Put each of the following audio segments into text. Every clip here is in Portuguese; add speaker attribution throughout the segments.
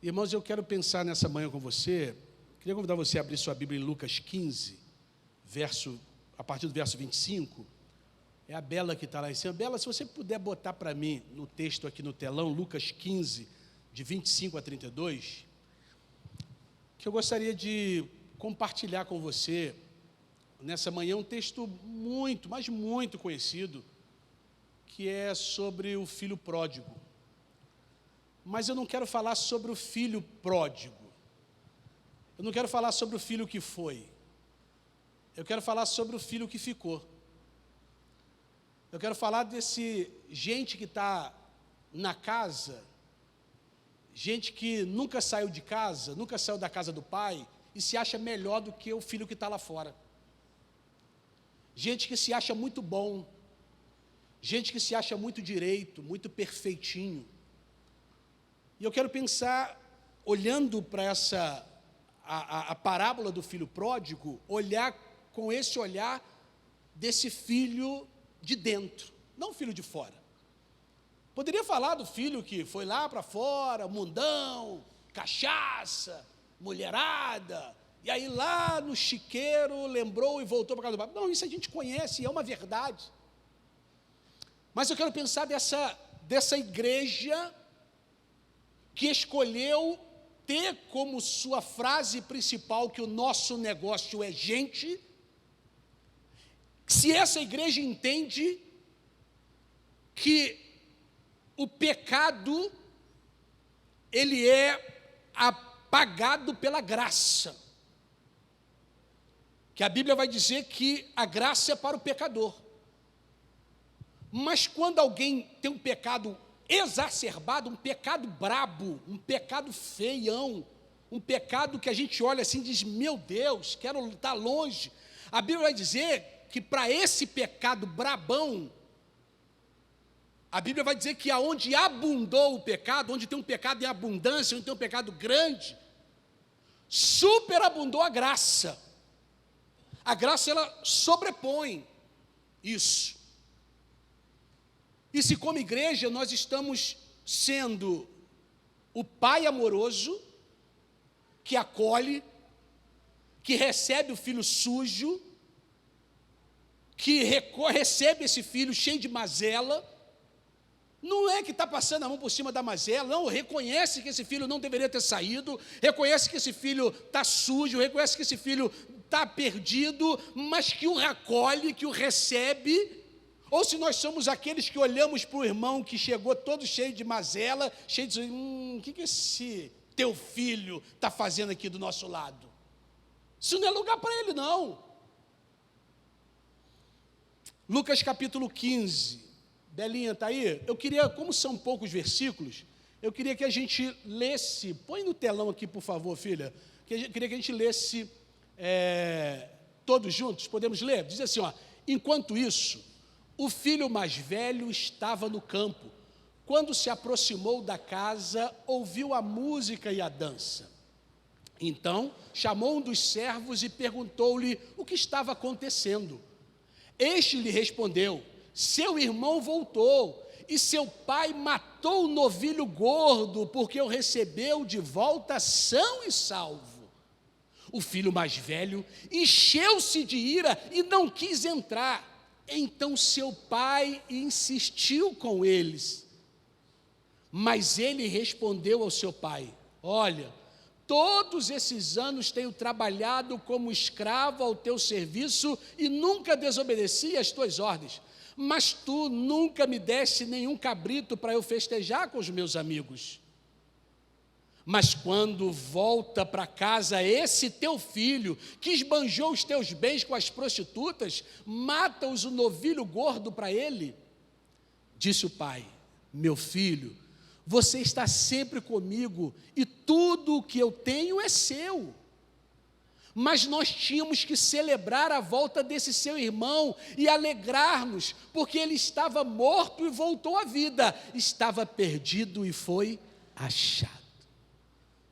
Speaker 1: Irmãos, eu quero pensar nessa manhã com você. Queria convidar você a abrir sua Bíblia em Lucas 15, a partir do verso 25. É a Bela que está lá em cima. Bela, se você puder botar para mim no texto aqui no telão, Lucas 15, de 25 a 32, que eu gostaria de compartilhar com você nessa manhã um texto muito, mas muito conhecido, que é sobre o filho pródigo. Mas eu não quero falar sobre o filho pródigo. Eu não quero falar sobre o filho que foi. Eu quero falar sobre o filho que ficou. Eu quero falar desse gente que está na casa, gente que nunca saiu de casa, nunca saiu da casa do pai e se acha melhor do que o filho que está lá fora. Gente que se acha muito bom, gente que se acha muito direito, muito perfeitinho. E eu quero pensar, olhando para a parábola do filho pródigo, olhar com esse olhar desse filho de dentro, não o filho de fora. Poderia falar do filho que foi lá para fora, mundão, cachaça, mulherada, e aí lá no chiqueiro lembrou e voltou para casa do pai. Não, isso a gente conhece, é uma verdade. Mas eu quero pensar dessa igreja que escolheu ter como sua frase principal que o nosso negócio é gente. Se essa igreja entende que o pecado, ele é apagado pela graça, que a Bíblia vai dizer que a graça é para o pecador. Mas quando alguém tem um pecado exacerbado, um pecado brabo, um pecado feião, um pecado que a gente olha assim e diz, meu Deus, quero estar longe. A Bíblia vai dizer que para esse pecado brabão, a Bíblia vai dizer que aonde abundou o pecado, onde tem um pecado em abundância, onde tem um pecado grande, superabundou a graça. A graça, ela sobrepõe isso. E se como igreja nós estamos sendo o pai amoroso, que acolhe, que recebe o filho sujo, que recebe esse filho cheio de mazela, não é que está passando a mão por cima da mazela, não, reconhece que esse filho não deveria ter saído, reconhece que esse filho está sujo, reconhece que esse filho está perdido, mas que o acolhe, que o recebe. Ou se nós somos aqueles que olhamos para o irmão que chegou todo cheio de mazela, cheio de... o que esse teu filho está fazendo aqui do nosso lado? Isso não é lugar para ele, não. Lucas capítulo 15. Belinha, está aí? Eu queria, como são poucos versículos, eu queria que a gente lesse... Põe no telão aqui, por favor, filha. Queria que a gente lesse todos juntos. Podemos ler? Diz assim, ó. Enquanto isso, o filho mais velho estava no campo. Quando se aproximou da casa, ouviu a música e a dança. Então, chamou um dos servos e perguntou-lhe o que estava acontecendo. Este lhe respondeu, seu irmão voltou, e seu pai matou o novilho gordo, porque o recebeu de volta são e salvo. O filho mais velho encheu-se de ira e não quis entrar. Então seu pai insistiu com eles, mas ele respondeu ao seu pai, olha, todos esses anos tenho trabalhado como escravo ao teu serviço e nunca desobedeci às tuas ordens, mas tu nunca me deste nenhum cabrito para eu festejar com os meus amigos. Mas quando volta para casa esse teu filho, que esbanjou os teus bens com as prostitutas, mata-os o novilho gordo para ele. Disse o pai, meu filho, você está sempre comigo e tudo o que eu tenho é seu. Mas nós tínhamos que celebrar a volta desse seu irmão e alegrar-nos, porque ele estava morto e voltou à vida, estava perdido e foi achado.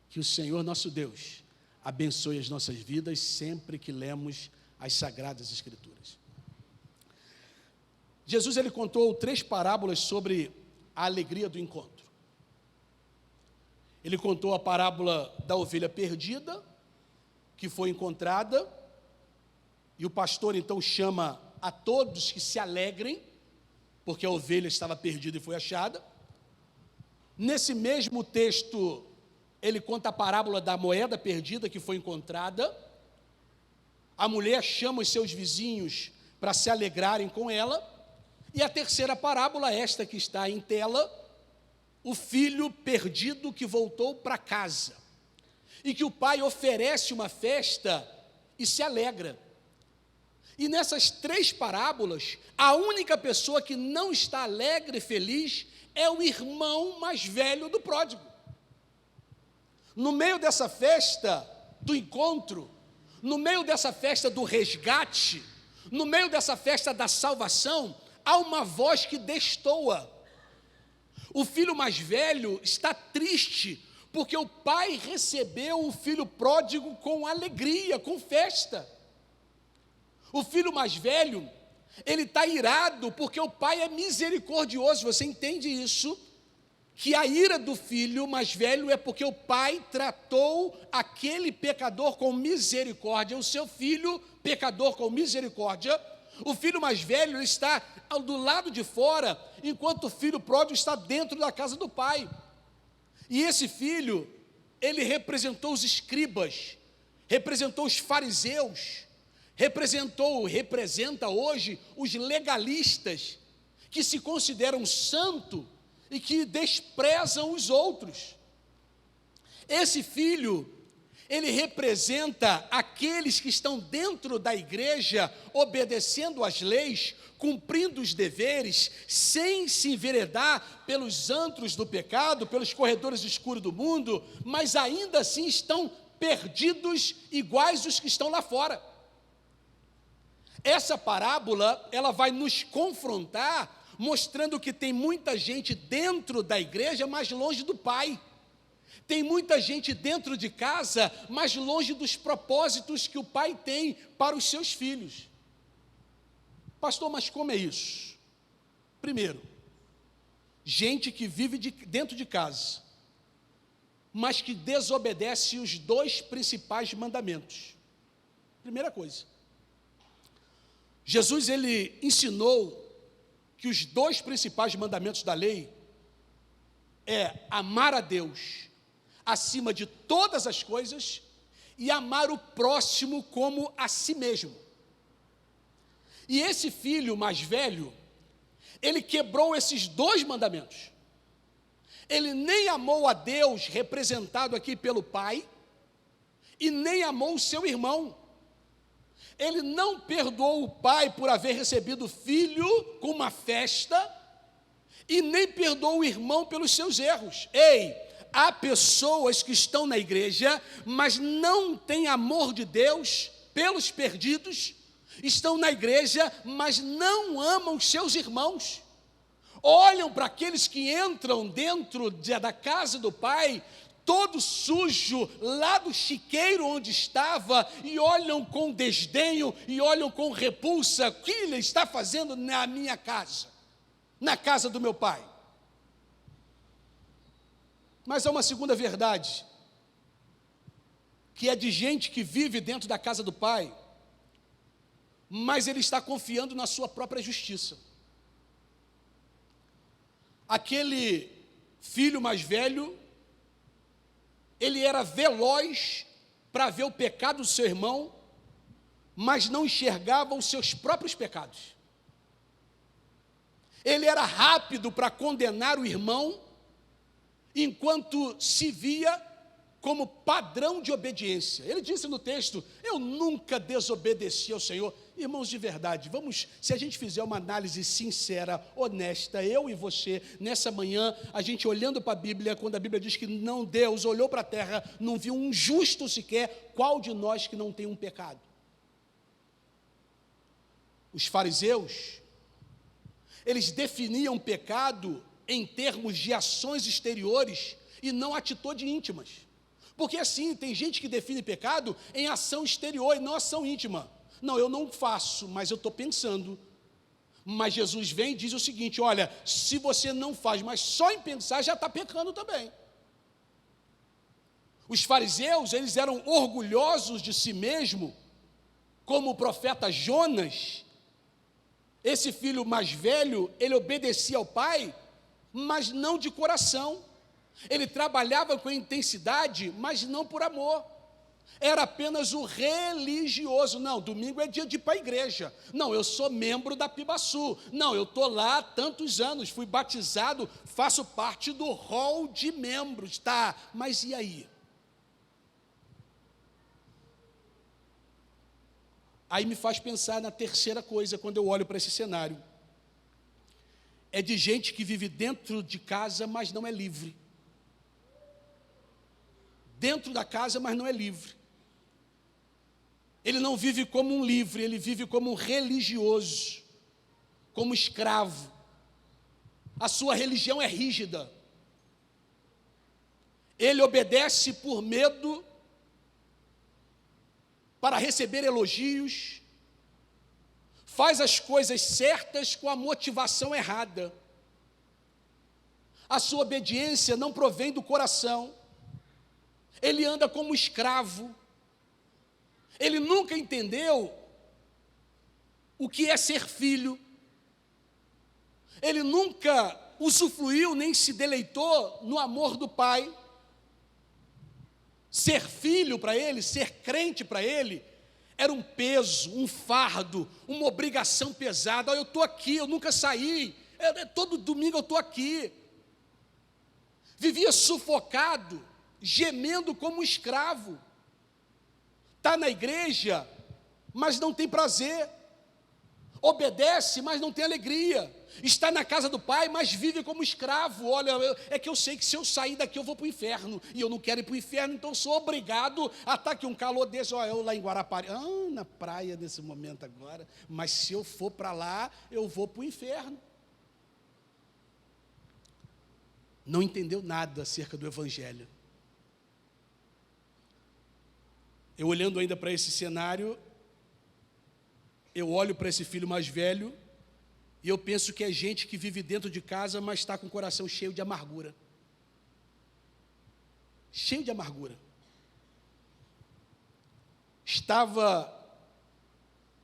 Speaker 1: Que o Senhor nosso Deus abençoe as nossas vidas sempre que lemos as Sagradas Escrituras. Jesus, ele contou 3 parábolas sobre a alegria do encontro. Ele contou a parábola da ovelha perdida, que foi encontrada, e o pastor então chama a todos que se alegrem, porque a ovelha estava perdida e foi achada. Nesse mesmo texto, ele conta a parábola da moeda perdida que foi encontrada. A mulher chama os seus vizinhos para se alegrarem com ela. E a terceira parábola, esta que está em tela, o filho perdido que voltou para casa, e que o pai oferece uma festa e se alegra. E nessas três parábolas, a única pessoa que não está alegre e feliz é o irmão mais velho do pródigo. No meio dessa festa do encontro, no meio dessa festa do resgate, no meio dessa festa da salvação, há uma voz que destoa. O filho mais velho está triste, porque o pai recebeu o filho pródigo com alegria, com festa. O filho mais velho, ele está irado, porque o pai é misericordioso. Você entende isso? Que a ira do filho mais velho é porque o pai tratou aquele pecador com misericórdia, o seu filho pecador com misericórdia. O filho mais velho está do lado de fora, enquanto o filho pródigo está dentro da casa do pai. E esse filho, ele representou os escribas, representou os fariseus, representa hoje os legalistas, que se consideram santos e que desprezam os outros. Esse filho, ele representa aqueles que estão dentro da igreja, obedecendo às leis, cumprindo os deveres, sem se enveredar pelos antros do pecado, pelos corredores escuros do mundo, mas ainda assim estão perdidos iguais os que estão lá fora. Essa parábola, ela vai nos confrontar, mostrando que tem muita gente dentro da igreja, mas longe do Pai. Tem muita gente dentro de casa, mas longe dos propósitos que o Pai tem para os seus filhos. Pastor, mas como é isso? Primeiro, gente que vive dentro de casa, mas que desobedece os dois principais mandamentos. Primeira coisa. Jesus, ele ensinou que os dois principais mandamentos da lei é amar a Deus acima de todas as coisas e amar o próximo como a si mesmo. E esse filho mais velho, ele quebrou esses dois mandamentos. Ele nem amou a Deus, representado aqui pelo pai, e nem amou o seu irmão. Ele não perdoou o pai por haver recebido o filho com uma festa, e nem perdoou o irmão pelos seus erros. Ei, há pessoas que estão na igreja, mas não têm amor de Deus pelos perdidos, estão na igreja, mas não amam os seus irmãos. Olham para aqueles que entram dentro da casa do pai, todo sujo, lá do chiqueiro onde estava, e olham com desdenho, e olham com repulsa. O que ele está fazendo na minha casa, na casa do meu pai? Mas há uma segunda verdade, que é de gente que vive dentro da casa do pai, mas ele está confiando na sua própria justiça. Aquele filho mais velho, ele era veloz para ver o pecado do seu irmão, mas não enxergava os seus próprios pecados. Ele era rápido para condenar o irmão, enquanto se via como padrão de obediência. Ele disse no texto: eu nunca desobedeci ao Senhor. Irmãos, de verdade, se a gente fizer uma análise sincera, honesta, eu e você, nessa manhã, a gente olhando para a Bíblia, quando a Bíblia diz que não, Deus olhou para a terra, não viu um justo sequer, qual de nós que não tem um pecado? Os fariseus, eles definiam pecado em termos de ações exteriores e não atitudes íntimas. Porque assim, tem gente que define pecado em ação exterior e não ação íntima. Não, eu não faço, mas eu estou pensando. Mas Jesus vem e diz o seguinte: olha, se você não faz, mas só em pensar, já está pecando também. Os fariseus, eles eram orgulhosos de si mesmo, como o profeta Jonas. Esse filho mais velho, ele obedecia ao pai, mas não de coração. Ele trabalhava com intensidade, mas não por amor. Era apenas o religioso. Não, domingo é dia de ir para a igreja. Não, eu sou membro da Pibaçu. Não, eu estou lá há tantos anos, fui batizado, faço parte do hall de membros. Tá, mas e aí? Aí me faz pensar na terceira coisa, quando eu olho para esse cenário. É de gente que vive dentro de casa, mas não é livre. Dentro da casa, mas não é livre. Ele não vive como um livre, ele vive como um religioso, como escravo. A sua religião é rígida. Ele obedece por medo, para receber elogios, faz as coisas certas com a motivação errada. A sua obediência não provém do coração. Ele anda como escravo. Ele nunca entendeu o que é ser filho. Ele nunca usufruiu nem se deleitou no amor do pai. Ser filho para ele, ser crente para ele, era um peso, um fardo, uma obrigação pesada. Eu estou aqui, eu nunca saí, todo domingo eu estou aqui. Vivia sufocado, gemendo como um escravo. Está na igreja, mas não tem prazer. Obedece, mas não tem alegria. Está na casa do pai, mas vive como escravo. Olha, é que eu sei que se eu sair daqui eu vou para o inferno, e eu não quero ir para o inferno, então eu sou obrigado a estar aqui um calor desse. Olha, eu lá em Guarapari, na praia nesse momento agora, mas se eu for para lá, eu vou para o inferno. Não entendeu nada acerca do evangelho. Eu olhando ainda para esse cenário, eu olho para esse filho mais velho, e eu penso que é gente que vive dentro de casa, mas está com o coração cheio de amargura. Cheio de amargura. Estava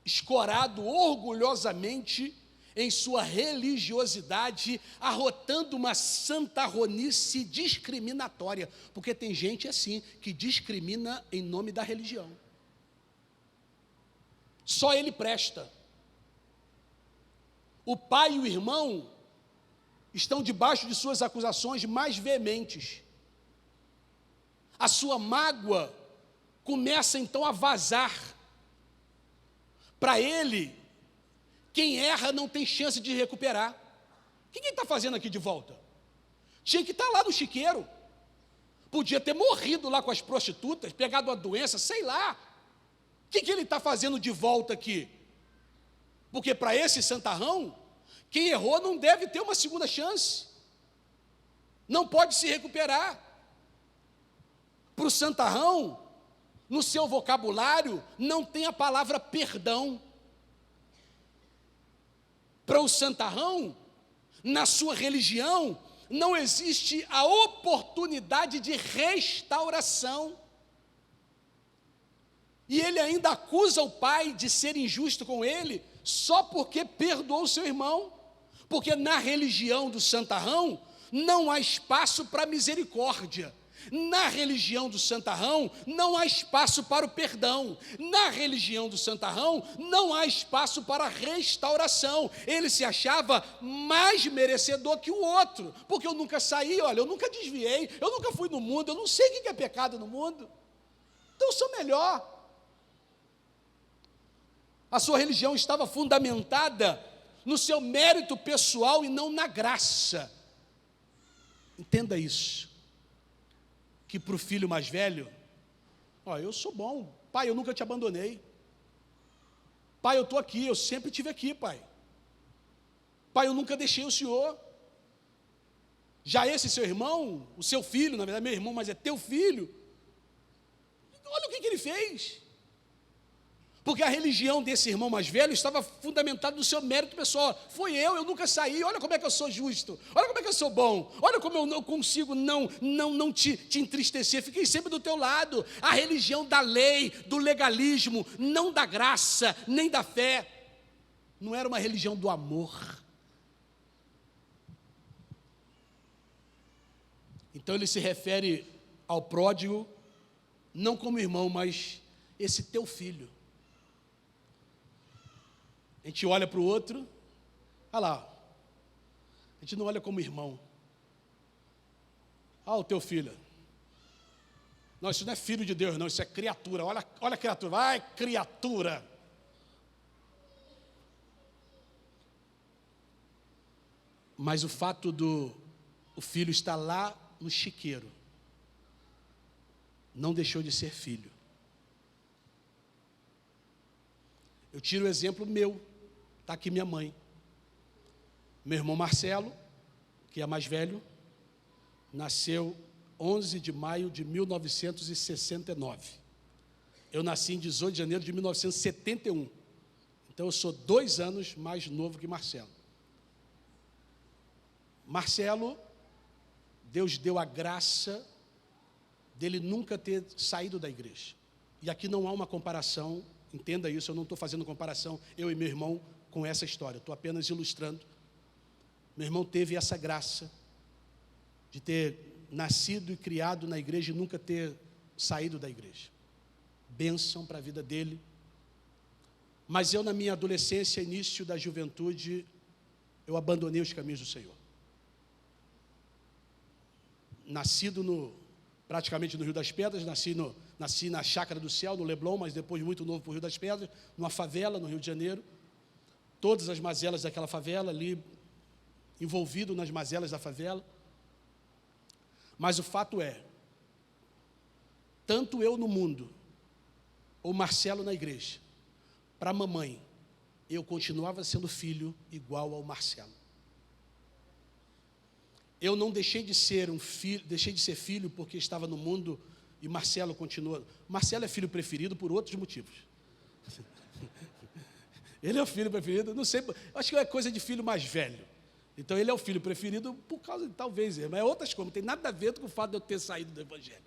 Speaker 1: escorado orgulhosamente em sua religiosidade, arrotando uma santarronice discriminatória, porque tem gente assim, que discrimina em nome da religião. Só ele presta. O pai e o irmão estão debaixo de suas acusações mais veementes. A sua mágoa começa então a vazar. Para ele, quem erra não tem chance de recuperar. O que ele está fazendo aqui de volta? Tinha que estar lá no chiqueiro. Podia ter morrido lá com as prostitutas, pegado uma doença, sei lá. O que ele está fazendo de volta aqui? Porque para esse santarrão, quem errou não deve ter uma segunda chance. Não pode se recuperar. Para o santarrão, no seu vocabulário, não tem a palavra perdão. Para o santarrão, na sua religião, não existe a oportunidade de restauração. E ele ainda acusa o pai de ser injusto com ele, só porque perdoou o seu irmão. Porque na religião do santarrão, não há espaço para misericórdia. Na religião do santarrão, não há espaço para o perdão. Na religião do santarrão, não há espaço para a restauração. Ele se achava mais merecedor que o outro, porque eu nunca saí, olha, eu nunca desviei, eu nunca fui no mundo, eu não sei o que é pecado no mundo, então eu sou melhor. A sua religião estava fundamentada no seu mérito pessoal e não na graça. Entenda isso. Que para o filho mais velho, eu sou bom, pai, eu nunca te abandonei. Pai, eu estou aqui, eu sempre estive aqui, pai. Pai, eu nunca deixei o senhor. Já esse seu irmão, o seu filho, na verdade meu irmão, mas é teu filho, olha o que ele fez. Porque a religião desse irmão mais velho estava fundamentada no seu mérito pessoal. Eu nunca saí, olha como é que eu sou justo, olha como é que eu sou bom, olha como eu não consigo não te entristecer, fiquei sempre do teu lado. A religião da lei, do legalismo, não da graça, nem da fé. Não era uma religião do amor. Então ele se refere ao pródigo, não como irmão, mas esse teu filho. A gente olha para o outro, olha lá, a gente não olha como irmão. O teu filho. Não, isso não é filho de Deus, não, isso é criatura. Olha a criatura, vai criatura. Mas o fato o filho estar lá no chiqueiro, não deixou de ser filho. Eu tiro o exemplo meu. Está aqui minha mãe. Meu irmão Marcelo, que é mais velho, nasceu 11 de maio de 1969. Eu nasci em 18 de janeiro de 1971. Então eu sou 2 anos mais novo que Marcelo. Marcelo, Deus deu a graça dele nunca ter saído da igreja. E aqui não há uma comparação, entenda isso, eu não estou fazendo comparação, eu e meu irmão, com essa história, estou apenas ilustrando. Meu irmão teve essa graça de ter nascido e criado na igreja e nunca ter saído da igreja. Bênção para a vida dele. Mas eu, na minha adolescência, início da juventude, eu abandonei os caminhos do Senhor. Nascido praticamente no Rio das Pedras, nasci na Chácara do Céu, no Leblon, mas depois muito novo para o Rio das Pedras, numa favela no Rio de Janeiro. Todas as mazelas daquela favela, ali, envolvido nas mazelas da favela. Mas o fato é, tanto eu no mundo, ou Marcelo na igreja, para a mamãe, eu continuava sendo filho igual ao Marcelo. Eu não deixei de ser filho porque estava no mundo e Marcelo continua. Marcelo é filho preferido por outros motivos. Ele é o filho preferido, não sei, acho que é coisa de filho mais velho. Então ele é o filho preferido por causa de talvez, mas é outras coisas, não tem nada a ver com o fato de eu ter saído do Evangelho.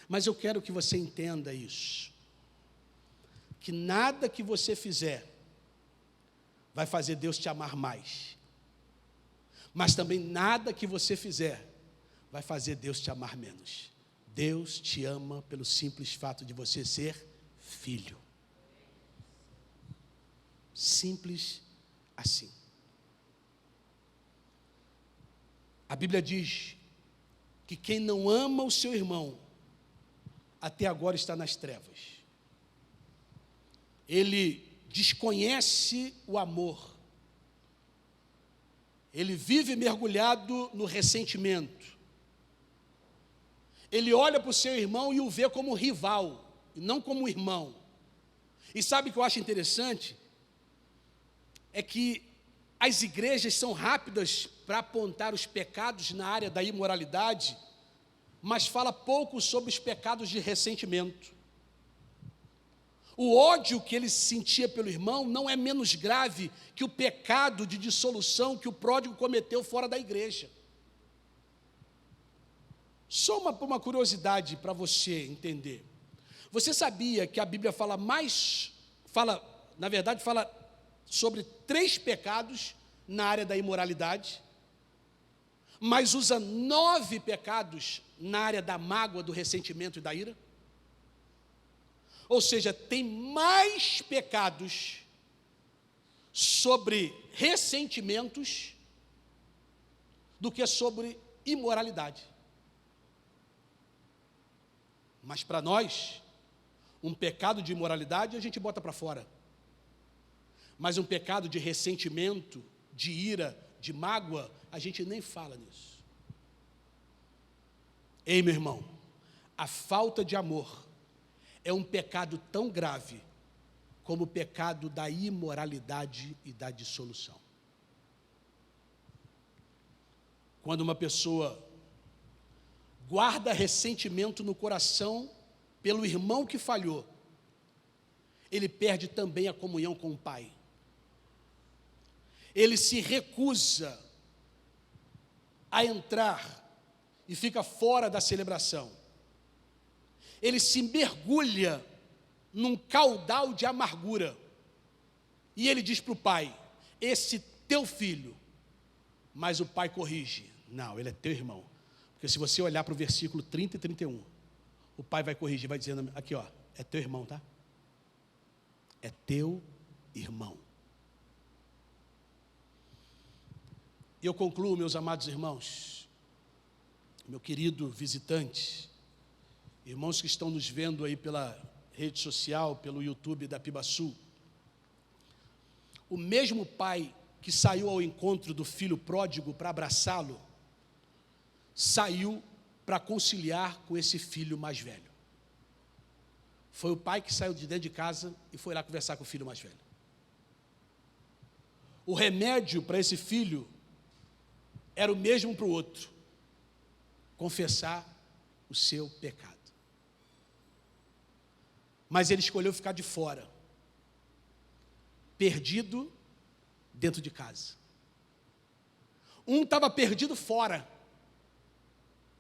Speaker 1: Mas eu quero que você entenda isso, que nada que você fizer vai fazer Deus te amar mais, mas também nada que você fizer vai fazer Deus te amar menos. Deus te ama pelo simples fato de você ser filho. Simples assim. A Bíblia diz que quem não ama o seu irmão, até agora está nas trevas. Ele desconhece o amor. Ele vive mergulhado no ressentimento. Ele olha para o seu irmão e o vê como rival, e não como irmão. E sabe o que eu acho interessante? É que as igrejas são rápidas para apontar os pecados na área da imoralidade, mas fala pouco sobre os pecados de ressentimento. O ódio que ele sentia pelo irmão não é menos grave que o pecado de dissolução que o pródigo cometeu fora da igreja. Só uma curiosidade para você entender. Você sabia que a Bíblia fala sobre 3 pecados na área da imoralidade, mas usa 9 pecados na área da mágoa, do ressentimento e da ira? Ou seja, tem mais pecados sobre ressentimentos do que sobre imoralidade. Mas para nós, um pecado de imoralidade a gente bota para fora. Mas um pecado de ressentimento, de ira, de mágoa, a gente nem fala nisso. Ei, meu irmão, a falta de amor é um pecado tão grave como o pecado da imoralidade e da dissolução. Quando uma pessoa guarda ressentimento no coração pelo irmão que falhou, ele perde também a comunhão com o Pai. Ele se recusa a entrar e fica fora da celebração. Ele se mergulha num caudal de amargura. E ele diz para o pai: esse teu filho. Mas o pai corrige: não, ele é teu irmão. Porque se você olhar para o versículo 30 e 31, o pai vai corrigir, vai dizendo aqui, ó, é teu irmão, tá? É teu irmão. E eu concluo, meus amados irmãos, meu querido visitante, irmãos que estão nos vendo aí pela rede social, pelo YouTube da Pibaçu, o mesmo pai que saiu ao encontro do filho pródigo para abraçá-lo, saiu para conciliar com esse filho mais velho. Foi o pai que saiu de dentro de casa e foi lá conversar com o filho mais velho. O remédio para esse filho era o mesmo para o outro: confessar o seu pecado. Mas ele escolheu ficar de fora, perdido dentro de casa. Um estava perdido fora,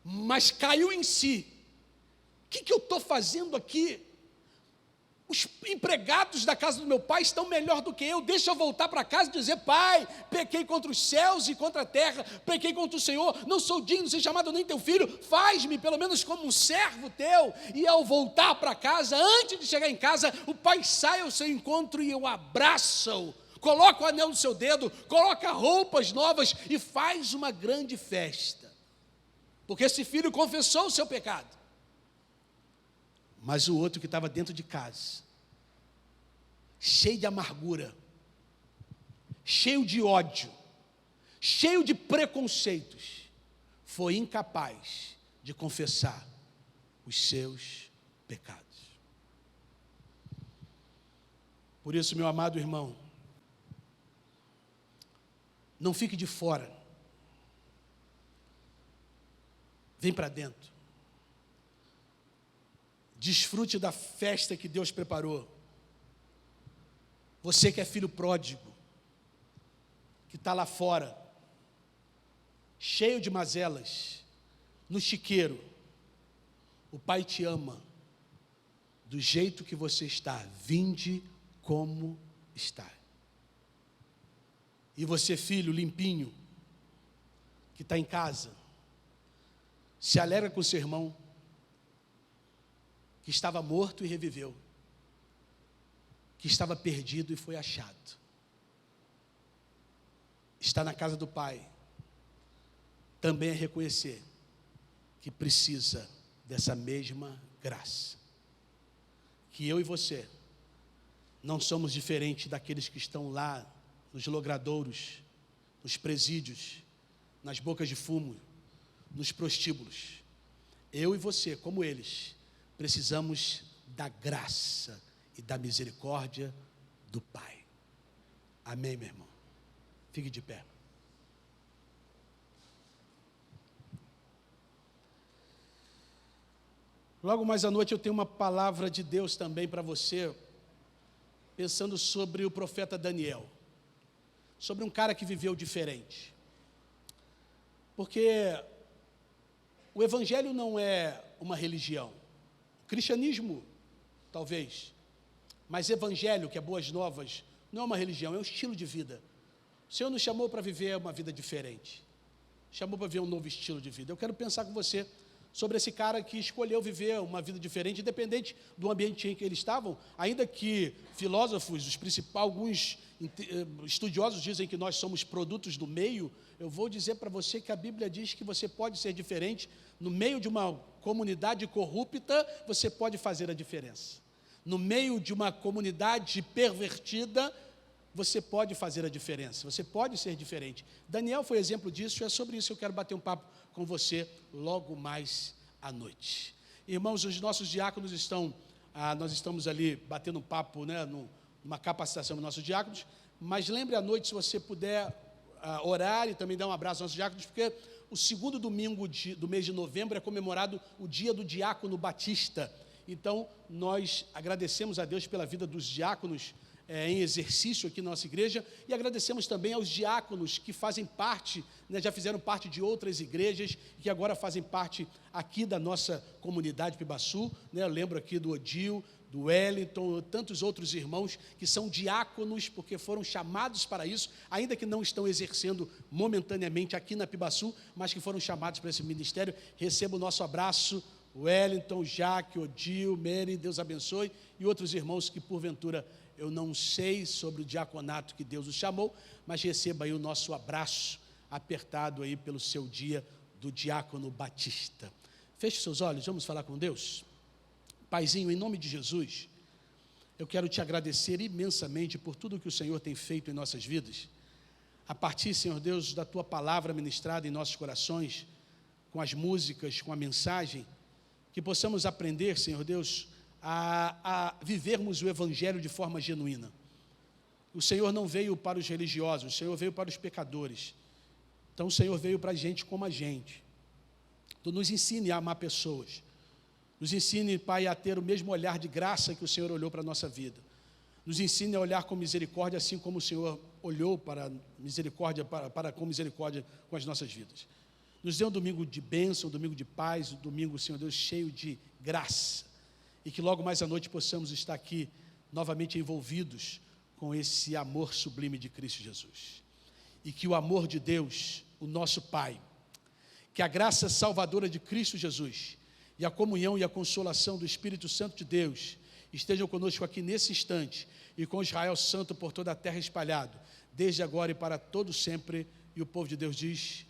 Speaker 1: mas caiu em si. O que eu estou fazendo aqui? Os empregados da casa do meu pai estão melhor do que eu. Deixa eu voltar para casa e dizer: pai, pequei contra os céus e contra a terra, pequei contra o Senhor, não sou digno de ser chamado nem teu filho, faz-me pelo menos como um servo teu. E ao voltar para casa, antes de chegar em casa, o pai sai ao seu encontro e eu abraço-o, coloca o anel no seu dedo, coloca roupas novas e faz uma grande festa, porque esse filho confessou o seu pecado. Mas o outro que estava dentro de casa, cheio de amargura, cheio de ódio, cheio de preconceitos, foi incapaz de confessar os seus pecados. Por isso, meu amado irmão, não fique de fora, vem para dentro. Desfrute da festa que Deus preparou. Você que é filho pródigo, que está lá fora, cheio de mazelas, no chiqueiro, o Pai te ama do jeito que você está. Vinde como está. E você, filho limpinho, que está em casa, se alegra com o seu irmão, que estava morto e reviveu, que estava perdido e foi achado. Está na casa do Pai, também é reconhecer que precisa dessa mesma graça. Que eu e você não somos diferentes daqueles que estão lá nos logradouros, nos presídios, nas bocas de fumo, nos prostíbulos. Eu e você, como eles, precisamos da graça e da misericórdia do Pai. Amém, meu irmão? Fique de pé. Logo mais à noite eu tenho uma palavra de Deus também para você, pensando sobre o profeta Daniel, sobre um cara que viveu diferente. Porque o Evangelho não é uma religião. Cristianismo, talvez, mas evangelho, que é boas novas, não é uma religião, é um estilo de vida. O Senhor nos chamou para viver uma vida diferente, chamou para viver um novo estilo de vida. Eu quero pensar com você sobre esse cara que escolheu viver uma vida diferente, independente do ambiente em que eles estavam, ainda que filósofos, alguns estudiosos dizem que nós somos produtos do meio. Eu vou dizer para você que a Bíblia diz que você pode ser diferente. No meio de uma comunidade corrupta, você pode fazer a diferença. No meio de uma comunidade pervertida, você pode fazer a diferença. Você pode ser diferente. Daniel foi exemplo disso, e é sobre isso que eu quero bater um papo com você logo mais à noite. Irmãos, os nossos diáconos nós estamos ali batendo um papo, né, numa capacitação dos nossos diáconos, mas lembre à noite, se você puder orar e também dar um abraço aos nossos diáconos, porque o segundo domingo do mês de novembro é comemorado o dia do diácono batista, Então, nós agradecemos a Deus pela vida dos diáconos em exercício aqui na nossa igreja, e agradecemos também aos diáconos que fazem parte, já fizeram parte de outras igrejas, que agora fazem parte aqui da nossa comunidade Pibaçu, eu lembro aqui do Odil, do Wellington, tantos outros irmãos que são diáconos, porque foram chamados para isso, ainda que não estão exercendo momentaneamente aqui na Pibaçu, mas que foram chamados para esse ministério. Receba o nosso abraço, Wellington, Jaque, Odil, Mary, Deus abençoe, e outros irmãos que porventura eu não sei sobre o diaconato que Deus os chamou, mas receba aí o nosso abraço apertado aí pelo seu dia do diácono Batista. Feche seus olhos, vamos falar com Deus. Paizinho, em nome de Jesus, eu quero te agradecer imensamente por tudo que o Senhor tem feito em nossas vidas. A partir, Senhor Deus, da Tua palavra ministrada em nossos corações, com as músicas, com a mensagem, que possamos aprender, Senhor Deus, a vivermos o Evangelho de forma genuína. O Senhor não veio para os religiosos, o Senhor veio para os pecadores. Então o Senhor veio para a gente como a gente. Tu nos ensine a amar pessoas. Nos ensine, Pai, a ter o mesmo olhar de graça que o Senhor olhou para a nossa vida. Nos ensine a olhar com misericórdia, assim como o Senhor olhou para misericórdia, com misericórdia com as nossas vidas. Nos dê um domingo de bênção, um domingo de paz, um domingo, Senhor Deus, cheio de graça. E que logo mais à noite possamos estar aqui novamente envolvidos com esse amor sublime de Cristo Jesus. E que o amor de Deus, o nosso Pai, que a graça salvadora de Cristo Jesus e a comunhão e a consolação do Espírito Santo de Deus estejam conosco aqui nesse instante e com Israel santo por toda a terra espalhado, desde agora e para todo sempre. E o povo de Deus diz...